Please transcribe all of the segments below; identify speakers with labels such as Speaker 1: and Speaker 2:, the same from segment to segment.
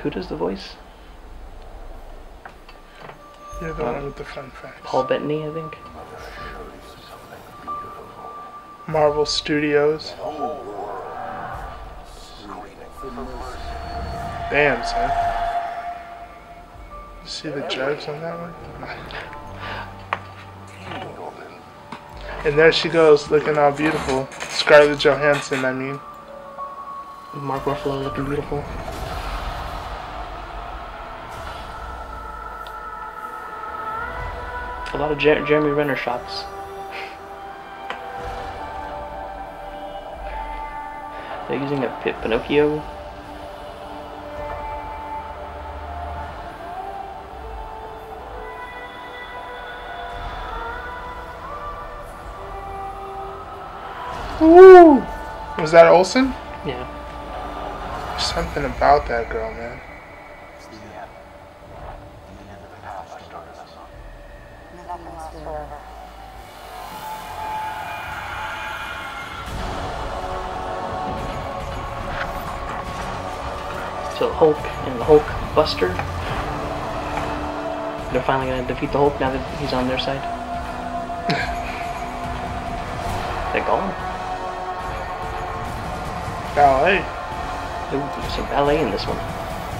Speaker 1: Who does the voice?
Speaker 2: You're the one with the fun facts.
Speaker 1: Paul Bettany, I think.
Speaker 2: Marvel Studios. Damn, son. You see the judge on that one? And there she goes, looking all beautiful. Scarlett Johansson, I mean.
Speaker 1: Mark Ruffalo looking beautiful. A lot of Jeremy Renner shots. They're using a Pinocchio.
Speaker 2: Woo! Was that Olsen?
Speaker 1: Yeah.
Speaker 2: There's something about that girl, man.
Speaker 1: So Hulk and the Hulk Buster. They're finally going to defeat the Hulk now that he's on their side. They're gone.
Speaker 2: Ballet.
Speaker 1: Ooh, some ballet in this one.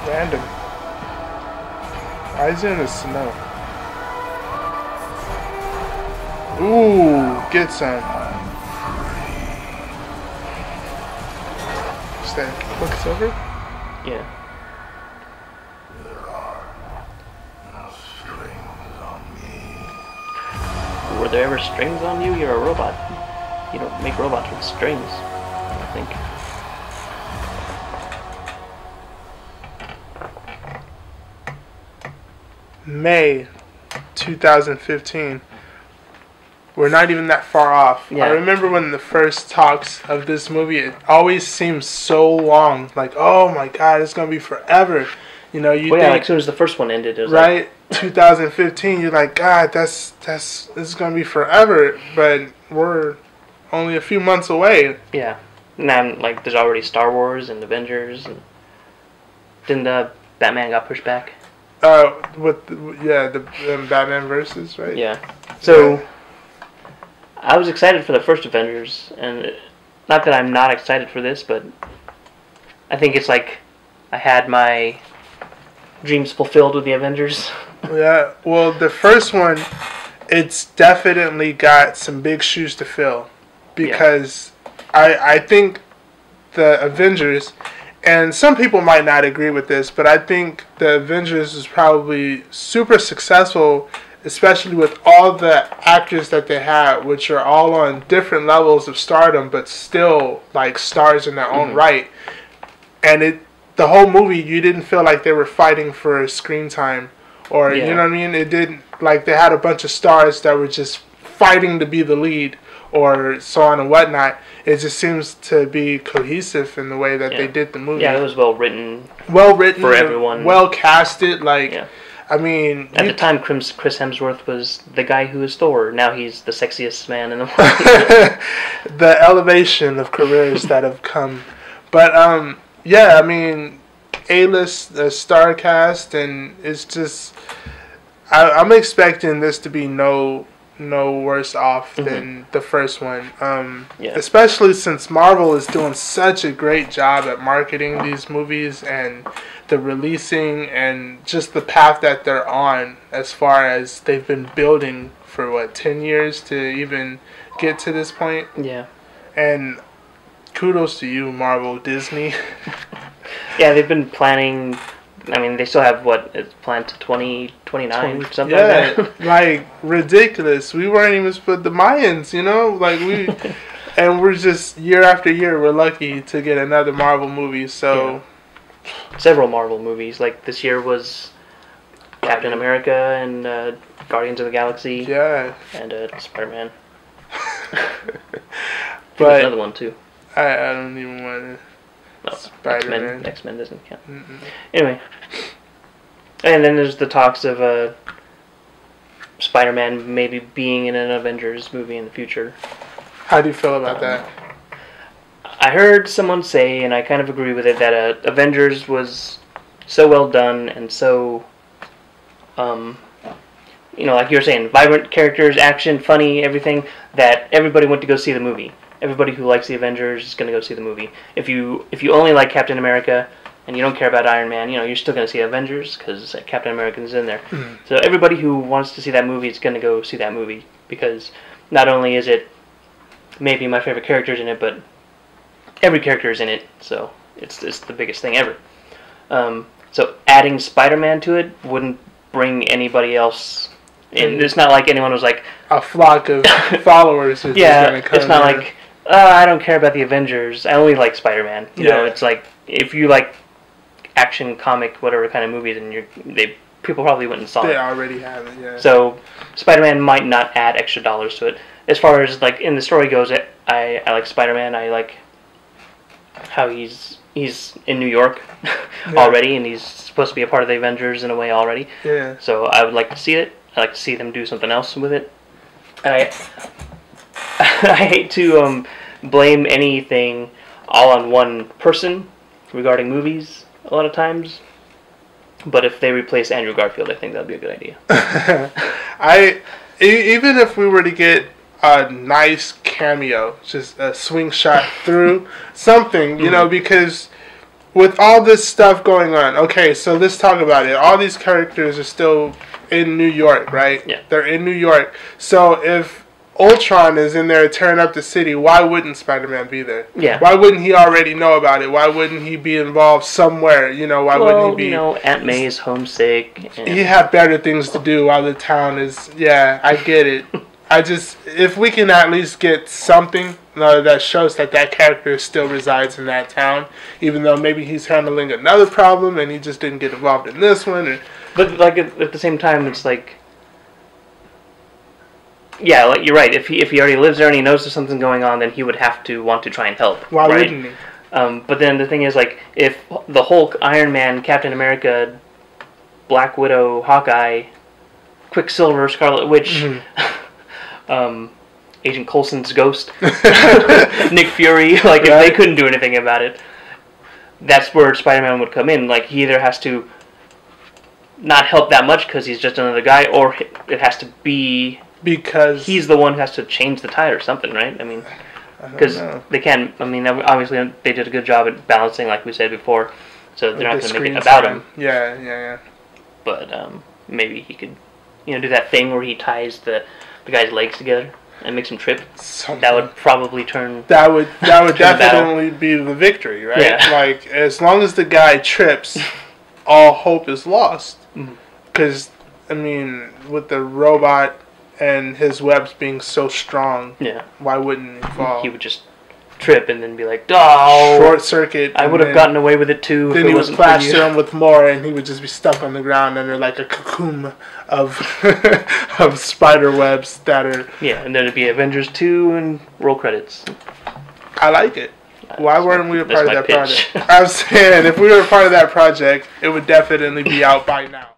Speaker 2: Random. Why is it in the snow? Ooh, get some. Is that Quicksilver?
Speaker 1: Yeah. Were there ever strings on you? You're a robot. You don't make robots with strings, I think.
Speaker 2: May 2015. We're not even that far off.
Speaker 1: Yeah.
Speaker 2: I remember when the first talks of this movie, it always seems so long. Like, oh my god, it's going to be forever. You know, you think...
Speaker 1: Yeah, like as soon as the first one ended, it was
Speaker 2: right? 2015, you're like, God, this is going to be forever. But we're only a few months away.
Speaker 1: Yeah. Now, like, there's already Star Wars and Avengers. And didn't Batman got pushed back?
Speaker 2: The Batman versus, right?
Speaker 1: Yeah. So, I was excited for the first Avengers, and not that I'm not excited for this, but I think it's like I had my dreams fulfilled with the Avengers.
Speaker 2: Yeah, well, the first one, it's definitely got some big shoes to fill, because I think the Avengers, and some people might not agree with this, but I think the Avengers is probably super successful, especially with all the actors that they had, which are all on different levels of stardom, but still like stars in their own right. And the whole movie, you didn't feel like they were fighting for screen time, or you know what I mean. It didn't, like, they had a bunch of stars that were just fighting to be the lead, or so on and whatnot. It just seems to be cohesive in the way that they did the movie.
Speaker 1: Yeah, it was well written for everyone,
Speaker 2: well casted. Like, I mean,
Speaker 1: at the time, Chris Hemsworth was the guy who was Thor. Now he's the sexiest man in the world.
Speaker 2: The elevation of careers that have come. But yeah, I mean, A-list, star cast, and it's just, I'm expecting this to be no worse off than the first one. Especially since Marvel is doing such a great job at marketing these movies and the releasing and just the path that they're on, as far as they've been building for 10 years to even get to this point.
Speaker 1: Yeah.
Speaker 2: And kudos to you, Marvel, Disney.
Speaker 1: Yeah, they've been planning. I mean, they still have it's planned to 2029, something like that.
Speaker 2: Like, ridiculous. We weren't even supposed the Mayans, you know? Like, and we're just, year after year, we're lucky to get another Marvel movie, so.
Speaker 1: Yeah. Several Marvel movies. Like, this year was Captain America and Guardians of the Galaxy.
Speaker 2: Yeah.
Speaker 1: And Spider-Man.
Speaker 2: But
Speaker 1: another one, too.
Speaker 2: I don't even want to.
Speaker 1: No,
Speaker 2: Spider-Man.
Speaker 1: X-Men doesn't count. Anyway. And then there's the talks of Spider-Man maybe being in an Avengers movie in the future.
Speaker 2: How do you feel about that?
Speaker 1: I heard someone say, and I kind of agree with it, that Avengers was so well done and so, like you were saying, vibrant characters, action, funny, everything, that everybody went to go see the movie. Everybody who likes the Avengers is going to go see the movie. If you only like Captain America and you don't care about Iron Man, you're still going to see Avengers because Captain America is in there. Mm-hmm. So everybody who wants to see that movie is going to go see that movie because not only is it maybe my favorite characters in it, but every character is in it, so it's the biggest thing ever. So adding Spider-Man to it wouldn't bring anybody else in. It's not like anyone was like...
Speaker 2: A flock of followers is
Speaker 1: going to come. It's not like, I don't care about the Avengers, I only like Spider-Man. You know, it's like, if you like action, comic, whatever kind of movies, and people probably wouldn't saw it.
Speaker 2: They already have it, yeah.
Speaker 1: So Spider-Man might not add extra dollars to it. As far as, like, in the story goes, I like Spider-Man, I like how he's in New York already, and he's supposed to be a part of the Avengers in a way already.
Speaker 2: Yeah.
Speaker 1: So I would like to see it. I like to see them do something else with it. And I hate to blame anything all on one person regarding movies a lot of times. But if they replace Andrew Garfield, I think that'd be a good idea.
Speaker 2: Even if we were to get a nice cameo, just a swing shot through something, because with all this stuff going on, okay, so let's talk about it. All these characters are still in New York, right?
Speaker 1: Yeah.
Speaker 2: They're in New York. So if Ultron is in there tearing up the city, why wouldn't Spider-Man be there?
Speaker 1: Yeah.
Speaker 2: Why wouldn't he already know about it? Why wouldn't he be involved somewhere? Why wouldn't he be...
Speaker 1: Aunt May's homesick. And...
Speaker 2: He have better things to do while the town is... Yeah, I get it. If we can at least get something that shows that character still resides in that town, even though maybe he's handling another problem and he just didn't get involved in this one.
Speaker 1: But, like, at the same time, it's like... Yeah, like, you're right. If he already lives there and he knows there's something going on, then he would have to want to try and help.
Speaker 2: Why wouldn't he?
Speaker 1: But then the thing is, like, if the Hulk, Iron Man, Captain America, Black Widow, Hawkeye, Quicksilver, Scarlet Witch... Mm-hmm. Agent Coulson's ghost, Nick Fury, like, if they couldn't do anything about it, that's where Spider-Man would come in. Like, he either has to not help that much because he's just another guy, or it has to be because he's the one who has to change the tide or something, right? I mean, because they can't, obviously they did a good job at balancing, like we said before, so they're not going to make it about him.
Speaker 2: Yeah.
Speaker 1: But maybe he could, do that thing where he ties the guy's legs together and makes him trip. Something. That would probably turn.
Speaker 2: That would definitely be the victory, right?
Speaker 1: Yeah.
Speaker 2: Like, as long as the guy trips, all hope is lost. Because with the robot and his webs being so strong, why wouldn't he fall?
Speaker 1: He would just trip and then be like, "Oh,
Speaker 2: short circuit."
Speaker 1: I would have gotten away with it too.
Speaker 2: Then he would plaster him with more, and he would just be stuck on the ground under like a cocoon of spider webs that are.
Speaker 1: Yeah, and then it'd be Avengers 2 and roll credits.
Speaker 2: I like it. Why weren't we a part of that project? I'm saying if we were a part of that project, it would definitely be out by now.